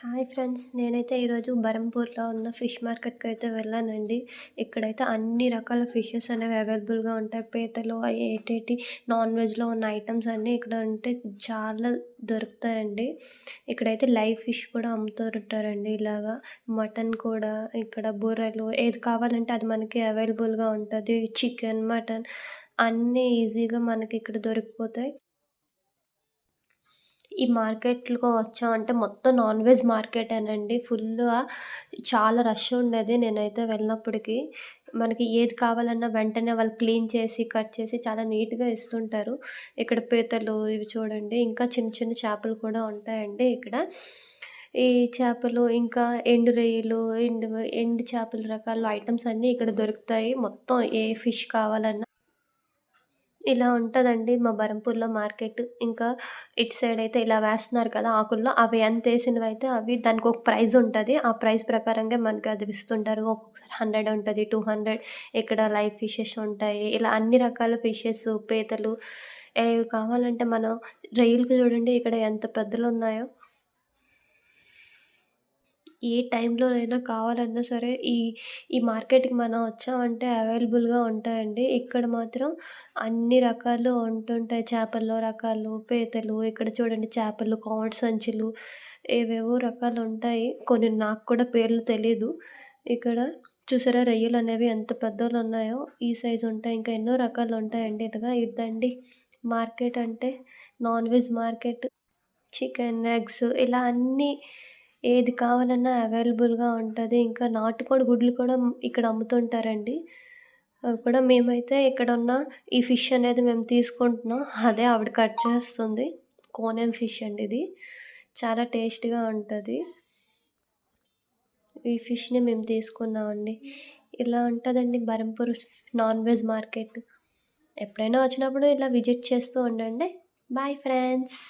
Hi friends. నేనైతే ఈరోజు బరంపూర్‌లో ఉన్న ఫిష్ మార్కెట్‌కైతే వెళ్ళానండి. ఇక్కడైతే అన్ని రకాల ఫిషెస్ అనేవి అవైలబుల్‌గా ఉంటాయి. పీతలు ఏటేటి నాన్ వెజ్‌లో ఉన్న ఐటెమ్స్ అన్నీ ఇక్కడ అంటే చాలా దొరుకుతాయండి. ఇక్కడైతే లైవ్ ఫిష్ కూడా అమ్ముతూ ఉంటారండి ఇలాగా. మటన్ కూడా ఇక్కడ బూరెలు ఏది కావాలంటే అది మనకి అవైలబుల్‌గా ఉంటది. చికెన్, మటన్ అన్నీ ఈజీగా మనకిక్కడ దొరికిపోతాయి. ఈ మార్కెట్‌లో వచ్చామంటే మొత్తం నాన్ వెజ్ మార్కెటేనండి. ఫుల్లుగా చాలా రష్ ఉండేది నేనైతే వెళ్ళినప్పటికి. మనకి ఏది కావాలన్నా వెంటనే వాళ్ళు క్లీన్ చేసి, కట్ చేసి చాలా నీట్‌గా ఇస్తుంటారు. ఇక్కడ పీతలు ఇవి చూడండి. ఇంకా చిన్న చిన్న చేపలు కూడా ఉంటాయండి ఇక్కడ. ఈ చేపలు ఇంకా ఎండు రొయ్యలు, ఎండు చేపల రకాల ఐటెమ్స్ అన్నీ ఇక్కడ దొరుకుతాయి. మొత్తం ఏ ఫిష్ కావాలన్నా ఇలా ఉంటదండి మా బరంపూర్‌లో మార్కెట్. ఇంకా ఇటు సైడయితే ఇలా వేస్తున్నారు కదా! ఆకుల్లో అవి ఎంతేసినవైతే అవి దానికొక ప్రైజ్ ఉంటది. ఆ ప్రైజ్ ప్రకారంగా మనకది ఇస్తుంటారు. ఒక్కొక్కసారి 100 ఉంటది, 200 ఇక్కడ లైవ్ ఫిషెస్ ఉంటాయి. ఇలా అన్ని రకాల ఫిషెస్, పీతలు ఏవి కావాలంటే మనం రొయ్యలకి చూడండి ఇక్కడ ఎంత పెద్దలున్నాయో. ఏ టైంలోనైనా కావాలన్నా సరే ఈ మార్కెట్‌కి మనం వచ్చామంటే అవైలబుల్‌గా ఉంటాయండి. ఇక్కడ మాత్రం అన్ని రకాలు ఉంటుంటాయి. చేపల్లో రకాలు, పీతలు ఇక్కడ చూడండి చేపలు, కాడ్ సంచులు ఏవేవో రకాలుంటాయి. కొన్ని నాకు కూడా పేర్లు తెలీదు. ఇక్కడ చూసారా రొయ్యలనేవి ఎంత పెద్దోళ్ళున్నాయో ఈ సైజు ఉంటాయి. ఇంకా ఎన్నో రకాలుంటాయండి. ఇదండి మార్కెట్ అంటే non veg market. Chicken, eggs ఇలా అన్నీ ఏది కావాలన్నా అవైలబుల్‌గా ఉంటది. ఇంకా నాటుకోడి గుడ్లు కూడా ఇక్కడ అమ్ముతుంటారండి. అవి కూడా మేమైతే ఇక్కడున్న ఈ ఫిష్ అనేది మేము తీసుకుంటున్నాం. అదే ఆవిడ కట్ చేస్తుంది. కోనెం ఫిష్ అండి ఇది. చాలా టేస్ట్‌గా ఉంటది. ఈ ఫిష్‌ని మేము తీసుకున్నామండి. ఇలా ఉంటదండి బరంపూర్ నాన్ వెజ్ మార్కెట్. ఎప్పుడైనా వచ్చినప్పుడు ఇలా విజిట్ చేస్తూ ఉండండి. Bye friends.